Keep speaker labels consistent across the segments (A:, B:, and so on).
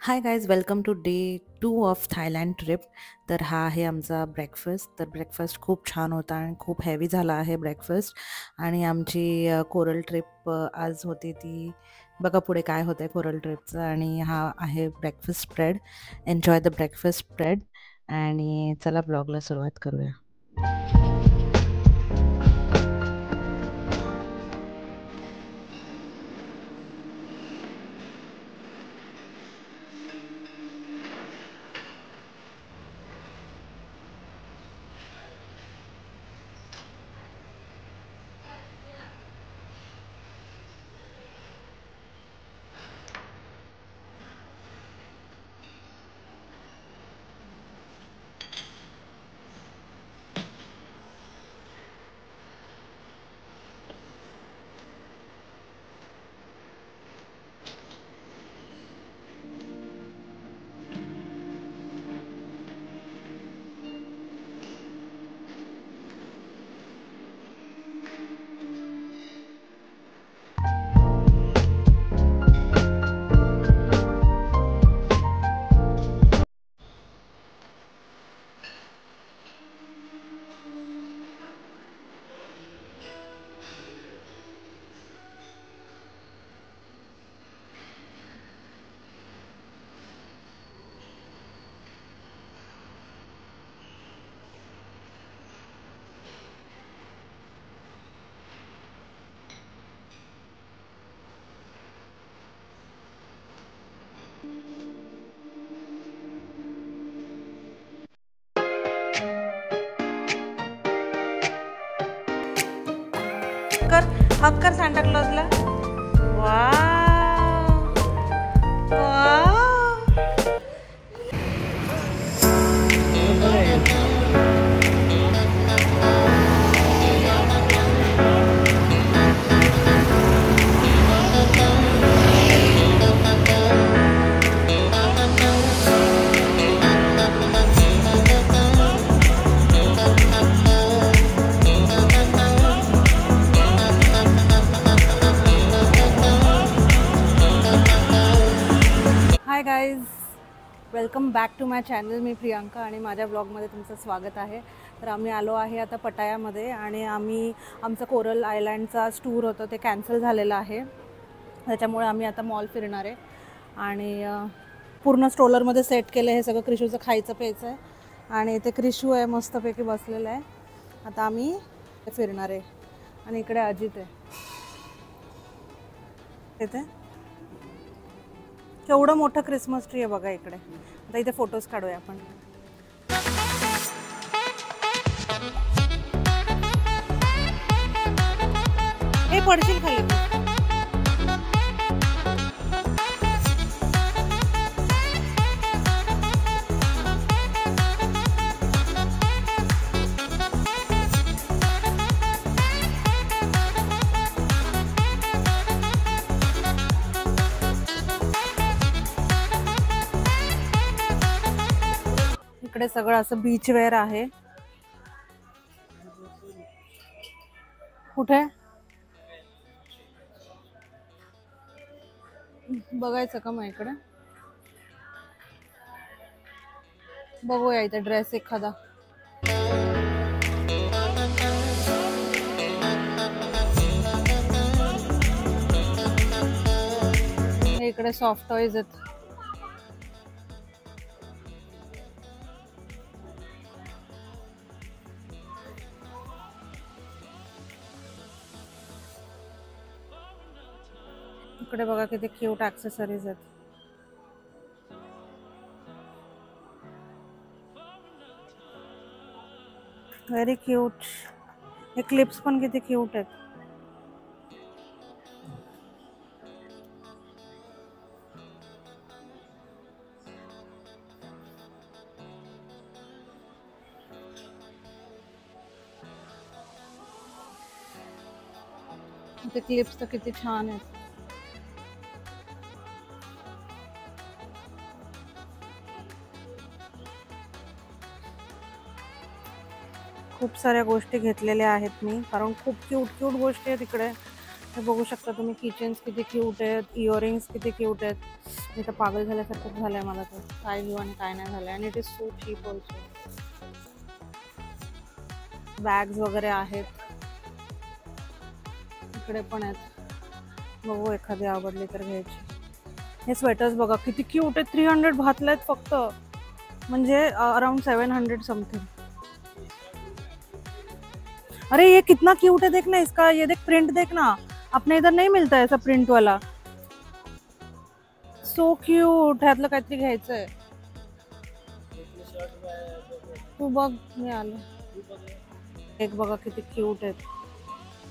A: High guys, welcome to day 2 of Thailand trip. तर हा आहे आमचा ब्रेकफास्ट. तर ब्रेकफास्ट खूप छान होता आणि खूप हेवी झाला आहे ब्रेकफास्ट. आणि आमची कोरल ट्रिप आज होती ती बघा पुढे काय होतं आहे कोरल ट्रिपचं. आणि हा आहे breakfast spread. Enjoy the breakfast spread आणि चला ब्लॉगला सुरुवात करूया. कर हक कर सांता क्लॉजला. Wow wow. Hi guys, welcome back to my channel. मी प्रियांका आणि माझ्या ब्लॉगमध्ये तुमचं स्वागत आहे. तर आम्ही आलो आहे आता पटायामध्ये आणि आमचं कोरल आयलँडचा टूर होतं ते कॅन्सल झालेलं आहे. त्याच्यामुळे आम्ही आता मॉल फिरणार आहे आणि पूर्ण स्ट्रोलरमध्ये सेट केलं. हे सगळं क्रिशूचं खायचं प्यायचं आहे आणि इथे क्रिशू आहे मस्तपैकी बसलेलं आहे. आता आम्ही फिरणार आहे आणि इकडे अजित आहे. इथे केवढं मोठं क्रिसमस ट्री आहे बघा इकडे. आता इथे फोटोज काढूया आपण. हे पडशील खाली. इकडे सगळं असं बीच वेअर आहे. कुठे बघायचं का मग इकडे बघूया इथे ड्रेस एखादा. इकडे सॉफ्ट टॉयज आहेत. इकडे बघा किती क्यूट ॲक्सेसरीज आहेत. Very cute. हे क्लिप्स पण किती क्यूट आहेत. ते क्लिप्स तर किती छान आहेत. खूप साऱ्या गोष्टी घेतलेल्या आहेत मी, कारण खूप क्यूट क्यूट गोष्टी आहेत इकडे. हे बघू शकता तुम्ही. किचन्स किती क्यूट आहेत, इयरिंग्स किती क्यूट आहेत. मी तर पागल झाल्यासारखंच झालंय मला तर, काय घेऊ आणि काय नाही झालंय. आणि it is so cheap also. Bags वगैरे आहेत, इकडे पण आहेत. बघू एखादी आवडली तर घ्यायची. हे स्वेटर्स बघा किती क्यूट आहेत. 300 भातले आहेत फक्त, म्हणजे अराउंड 700 समथिंग. अरे ये कितना क्यूट है, देख ना इसका, ये देख प्रिंट देख ना, अपने इधर नहीं मिलता है ऐसा प्रिंट वाला. So cute. ह्यातलं काहीतरी घ्यायचंय. तू बघ, मी आलो. एक बघा किती क्यूट आहेत.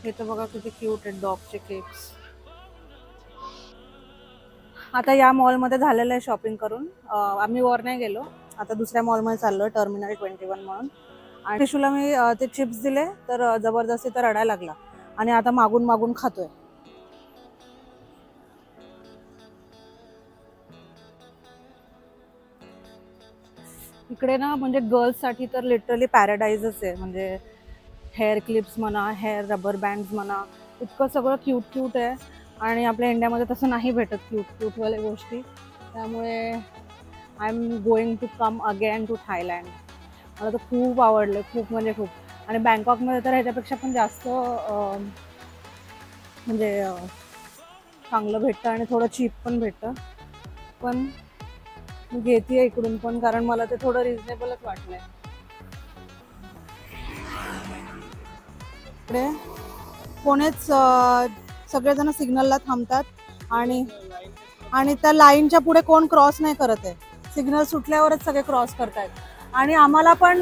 A: हे तर बघा किती क्यूट आहेत डॉगचे केक्स. आता या मॉलमध्ये झालेलं आहे शॉपिंग करून. आम्ही वर नाही गेलो, आता दुसऱ्या मॉलमध्ये चाललो, टर्मिनल 21 म्हणून. आणि टिशूला मी ते चिप्स दिले तर जबरदस्ती तर रडायला लागला आणि आता मागून मागून खातोय. इकडे ना म्हणजे गर्ल्ससाठी तर लिटरली पॅराडाईजच आहे. म्हणजे हेअर क्लिप्स म्हणा, हेअर रबर बँड्स म्हणा, इतकं सगळं क्यूट क्यूट आहे. आणि आपल्या इंडियामध्ये तसं नाही भेटत क्यूट क्यूटवाल्या गोष्टी. त्यामुळे I am going to come again to Thailand. मला तर खूप आवडलं, खूप म्हणजे खूप. आणि बँकॉकमध्ये तर ह्याच्यापेक्षा पण जास्त म्हणजे चांगलं भेटतं आणि थोडं चीप पण भेटतं. पण मी घेते इकडून पण, कारण मला ते थोडं रिजनेबलच वाटलंय. इकडे कोणीच सगळेजण सिग्नलला थांबतात आणि त्या लाईनच्या पुढे कोण क्रॉस नाही करत आहे. सिग्नल सुटल्यावरच सगळे क्रॉस करतायत. आणि आम्हाला पण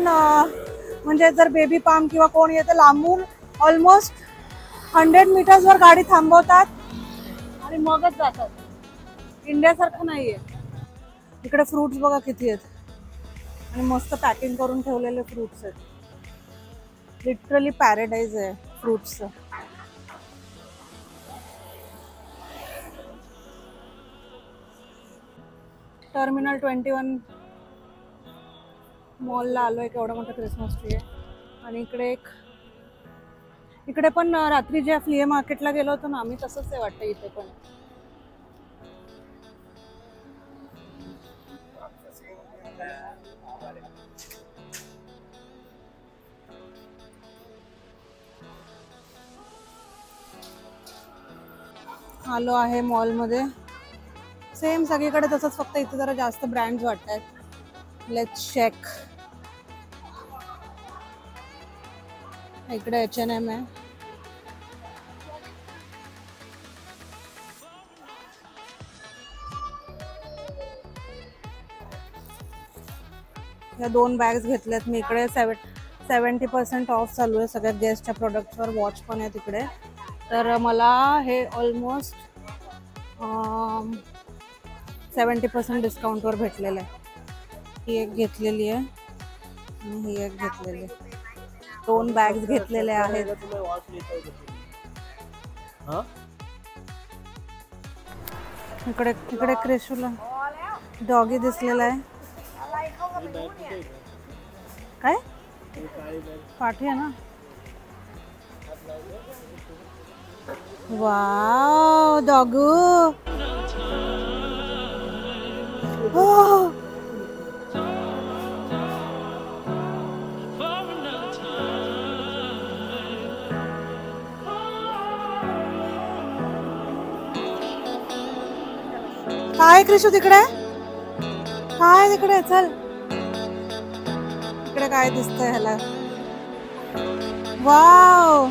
A: म्हणजे जर बेबी पाम किंवा कोण येतं लांबून ऑलमोस्ट 100 मीटर्सवर गाडी थांबवतात आणि मगच जातात. इंडियासारखं नाहीये. इकडे फ्रूट्स बघा किती आहेत आणि मस्त पॅकिंग करून ठेवलेले फ्रूट्स आहेत. लिटरली पॅराडाईज आहे फ्रूट्सचं. टर्मिनल 21 मॉलला आलोय. केवढा मोठा क्रिसमस ट्री आहे. आणि इकडे पण रात्री ज्या फ्ली मार्केटला गेलो होतो ना आम्ही, तसंच आहे वाटतं इथे पण. आलो आहे मॉलमध्ये. सेम सगळीकडे तसंच, फक्त इथे जरा जास्त ब्रँड्स वाटत आहेत. Let's check. इकडे H&M आहे. या 2 बॅग्स घेतल्यात मी. इकडे 70% ऑफ चालू आहे सगळ्या गेस्टच्या प्रोडक्ट्सवर. वॉच पण आहे तिकडे. तर मला हे ऑलमोस्ट 70% डिस्काउंटवर भेटलेलं आहे. ही एक घेतलेली आहे आणि ही एक घेतलेली आहे. 2 बॅग्स घेतलेले आहेत. इकडे क्रिशूला डॉगी दिसलेला आहे. काय पाठी आहे ना. वाव डॉगू. काय क्रिशू तिकडे, काय तिकडे, चल इकडे काय दिसतंय ह्याला. Wow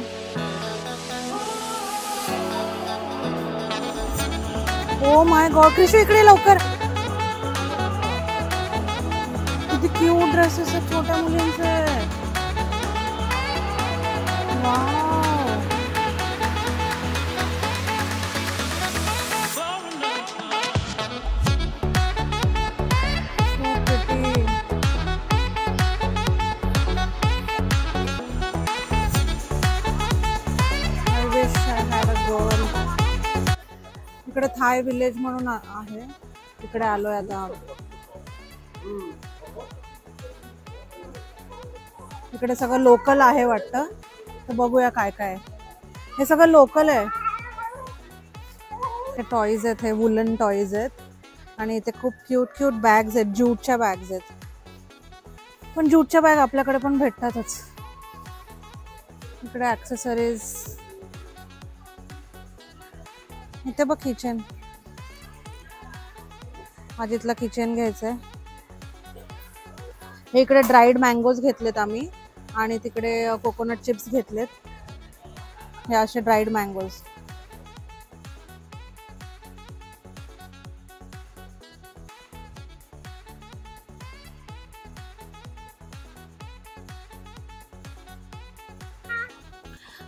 A: oh my God. क्रिशू इकडे लवकर. किती क्यूट ड्रेसेस आहेत छोट्या मुलींचे. वाव इकडे थाय विलेज म्हणून आहे. तिकडे आलोय आता. इकडे सगळं लोकल आहे वाटतं. तर बघूया काय काय. हे सगळं लोकल आहे. हे टॉईज आहेत, हे वुलन टॉईज आहेत. आणि इथे खूप क्यूट क्यूट बॅग्स आहेत, ज्यूटच्या बॅग्स आहेत. पण ज्यूटच्या बॅग आपल्याकडे पण भेटतातच. इकडे ॲक्सेसरीज, इथे बघ किचन. माझीतला किचन घ्यायचंय. इकडे ड्राईड मँगोज घेतलेत आम्ही आणि तिकडे कोकोनट चिप्स घेतलेत. हे असे ड्राईड मँगोज.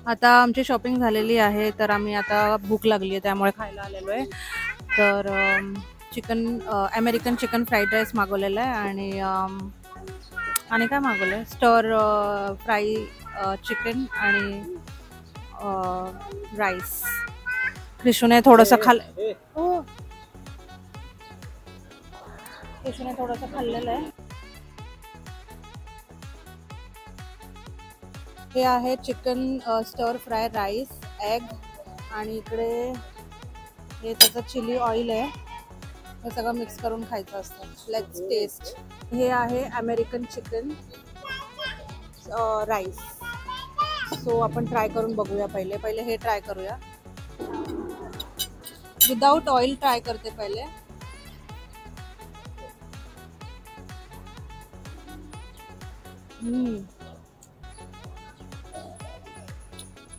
A: आता आमची शॉपिंग झालेली आहे, तर आम्ही आता भूक लागली आहे त्यामुळे खायला आलेलो आहे. तर अमेरिकन चिकन फ्राईड राईस मागवलेला आहे आणि काय मागवलं आहे, स्टर फ्राई चिकन आणि राईस. क्रिशूने थोडंसं खाल्लेलं आहे. हे आहे चिकन स्टर फ्राय राईस, एग आणि इकडे हे त्याचं चिली ऑइल आहे. हे सगळं मिक्स करून खायचं असतं. Let's taste. हे आहे अमेरिकन चिकन राईस. सो आपण ट्राय करून बघूया. पहिले हे ट्राय करूया. विदाउट ऑइल ट्राय करते पहिले.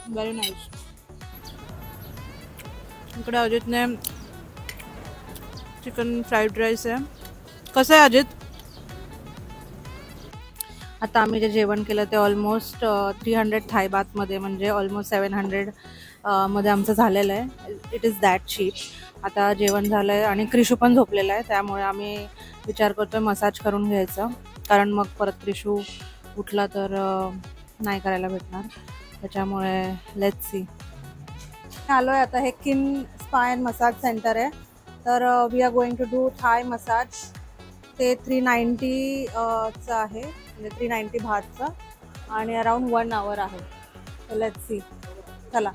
A: Very nice. इकडे अजितने चिकन फ्राईड राईस आहे. कसं आहे अजित? आता आम्ही जे जेवण केलं ते ऑलमोस्ट 300 थाय बातमध्ये, म्हणजे ऑलमोस्ट 700 मध्ये आमचं झालेलं आहे. It is that cheap. आता जेवण झालं आहे आणि क्रिशू पण झोपलेला आहे, त्यामुळे आम्ही विचार करतोय मसाज करून घ्यायचं, कारण मग परत क्रिशू उठला तर नाही करायला भेटणार. त्याच्यामुळे लेट्स सी. आलो आहे आता. हे किन स्पा अँड मसाज सेंटर आहे. तर we are going to do Thai massage. ते 390 चं आहे, म्हणजे 390 भातचं आणि अराउंड 1 आवर आहे. तर लेट्स सी. चला.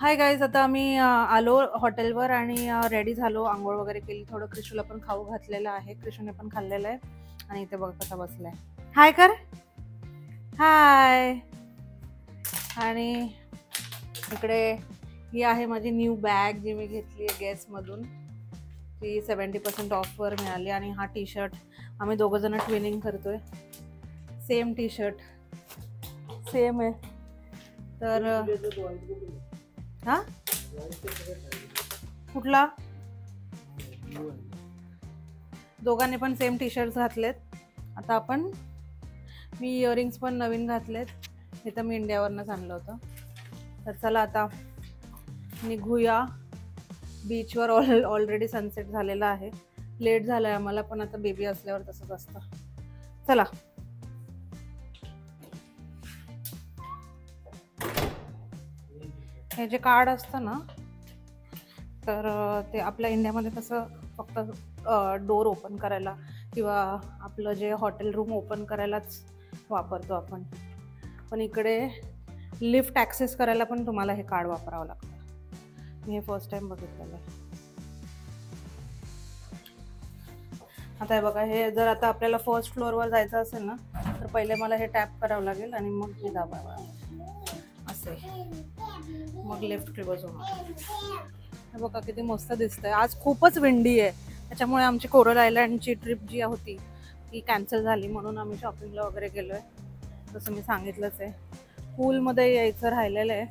A: हाय गाईज, आता आम्ही आलो हॉटेलवर आणि रेडी झालो, आंघोळ वगैरे केली. थोडं क्रिशूला पण खाऊ घातलेलं आहे, क्रिशूने पण खाल्लेलं आहे. आणि इथे बघ कसा बसलाय. हाय कर. हाय. आणि इकडे ही आहे माझी न्यू बॅग, जी मी घेतली आहे गेसमधून. ती 70% ऑफवर मिळाली. आणि हा टी शर्ट आम्ही दोघं जण ट्विनिंग करतोय. सेम टी शर्ट सेम आहे. तर हा कुठला? दोघांनी पण सेम टी शर्ट्स घातलेत. आता आपण मी इयरिंग्स पण नवीन घातलेत. हे तर मी इंडियावरनंच आणलं होतं. तर चला आता निघूया बीचवर. ऑलरेडी सनसेट झालेला आहे. लेट झालं आहे आम्हाला, पण आता बेबी असल्यावर तसंच असतं. चला. हे जे कार्ड असतं ना, तर ते आपल्या इंडियामध्ये कसं फक्त डोर ओपन करायला किंवा आपलं जे हॉटेल रूम ओपन करायलाच वापरतो आपण, पण इकडे लिफ्ट ॲक्सेस करायला पण तुम्हाला हे कार्ड वापरावं लागतं. मी हे फर्स्ट टाइम बघितलेलं आहे. आता हे बघा, हे जर आता आपल्याला फर्स्ट फ्लोअरवर जायचं असेल ना, तर पहिले मला हे टॅप करावं लागेल आणि मग हे दाबावं असे, मग लिफ्ट क्लोज होणार. हे बघा किती मस्त दिसतंय. आज खूपच विंडी आहे, त्याच्यामुळे आमची कोरल आयलँडची ट्रिप जी होती ती कॅन्सल झाली. म्हणून आम्ही शॉपिंगला वगैरे गेलो आहे, जसं मी सांगितलंच आहे. पूलमध्ये यायचं राहिलेलं आहे,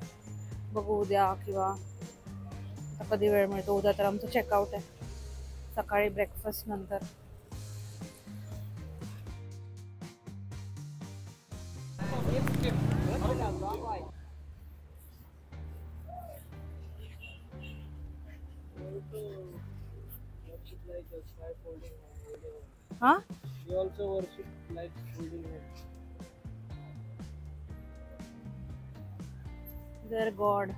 A: बघू उद्या किंवा आता कधी वेळ मिळतो. उद्या तर आमचं चेकआउट आहे सकाळी ब्रेकफास्ट नंतर. Huh? We also worship like holding hands. Their God.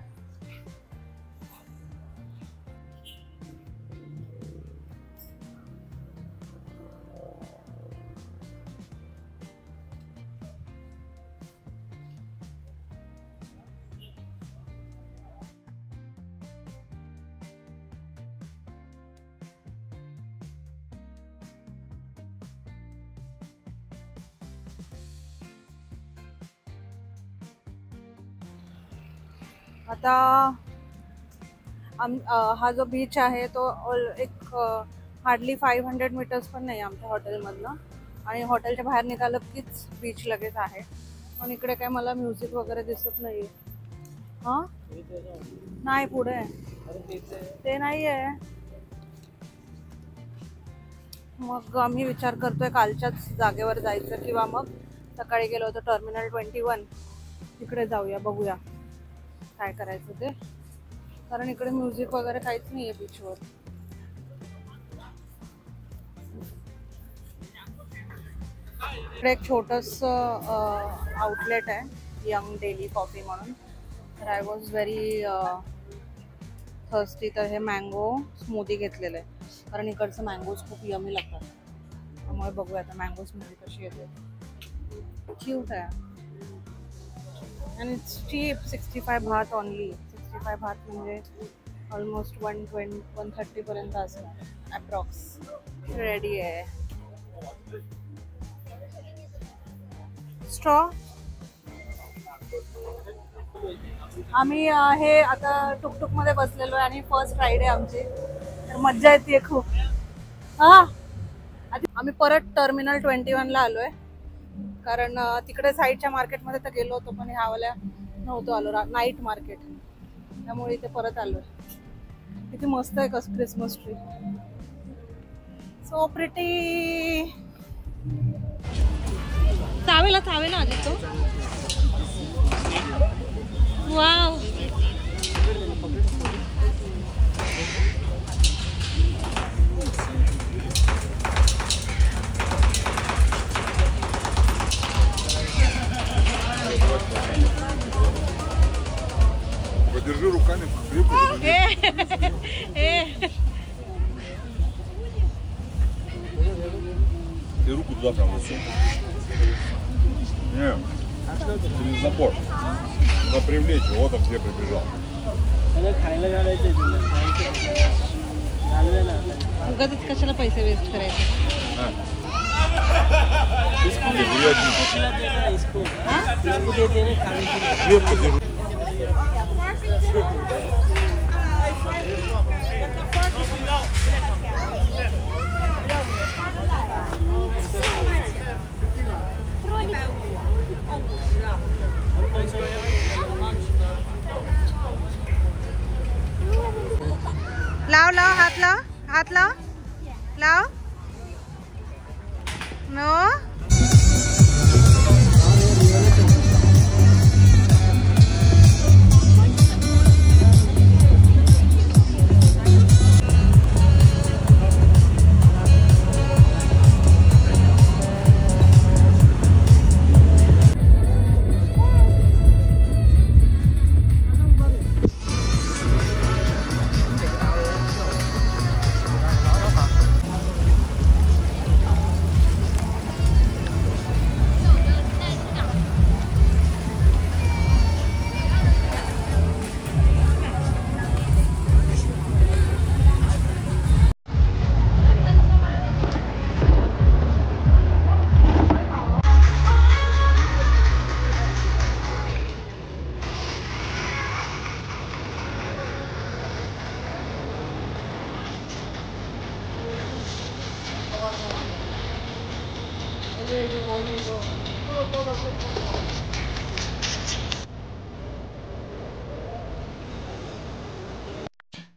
A: आता हा जो बीच आहे तो एक हार्डली 500 मीटर्स पण नाही आमच्या हॉटेलमधनं, आणि हॉटेलच्या बाहेर निघालं कीच बीच लगेच आहे. पण इकडे काय मला म्युझिक वगैरे दिसत नाही. हां नाही, पुढे ते नाही आहे. मग आम्ही विचार करतोय कालच्याच जागेवर जायचं, किंवा मग सकाळी गेलो होतो टर्मिनल 21 तिकडे जाऊया, बघूया काय करायचं ते. कारण इकडे म्युझिक वगैरे काहीच नाही आहे बीचवर. इकडे एक छोटस आउटलेट आहे, यंग डेली कॉफी म्हणून. तर आय वॉज व्हेरी थर्स्टी, तर हे मँगो स्मूदी घेतलेलं आहे. कारण इकडचं मँगोज खूप यमी लागतात, त्यामुळे बघूया आता मँगो स्मूदी कशी येते. क्यूट आहे आणि इट्स चीप. 65 बात ओनली. 65 बात म्हणजे ऑलमोस्ट 130 पर्यंत असेल अप्रॉक्स. रेडी आहे. स्ट्रॉ आम्ही हे आता टुकटुक मध्ये बसलेलो आहे आणि फर्स्ट राईड आहे आमची, तर मज्जा येते खूप. हा आम्ही परत टर्मिनल 21 ला आलोय, कारण तिकडे साईडच्या मार्केटमध्ये तर गेलो होतो पण ह्यावाल्या नव्हतो आलो, नाईट मार्केट, त्यामुळे इथे परत आलोय. किती मस्त आहे कसं क्रिसमस ट्री, सो प्रिटी. चावेला चावेला आधी तो. वाव.
B: Подержи руками, ты руку туда прям высунь. Нет, через забор. Надо привлечь его, вот он где прибежал.
A: उगाच कशाला पैसे वेस्ट करायचे. लाव लाव, हात लाव, हात लाव, लाव. नो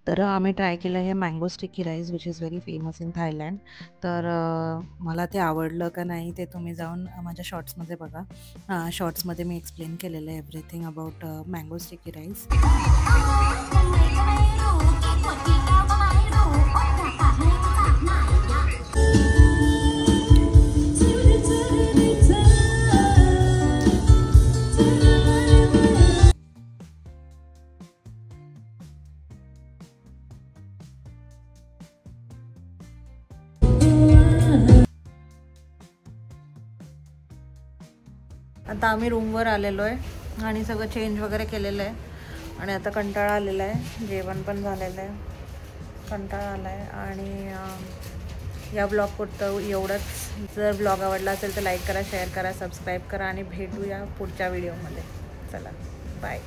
A: तर आम्ही ट्राय केलं हे mango sticky rice, which is very famous in Thailand. तर मला ते आवडलं का नाही ते तुम्ही जाऊन माझ्या शॉर्ट्समध्ये बघा. शॉर्ट्समध्ये मी एक्सप्लेन केलेलं आहे everything about mango sticky rice. आता आम्ही रूमवर आलेलो आहे आणि सगळं चेंज वगैरे केलेलं आहे आणि आता कंटाळा आलेला आहे. जेवण पण झालेलं आहे, कंटाळा आला आहे. आणि या ब्लॉग पुरतं एवढंच. जर ब्लॉग आवडला असेल तर लाईक करा, शेअर करा, सबस्क्राईब करा आणि भेटूया पुढच्या व्हिडिओमध्ये. चला बाय.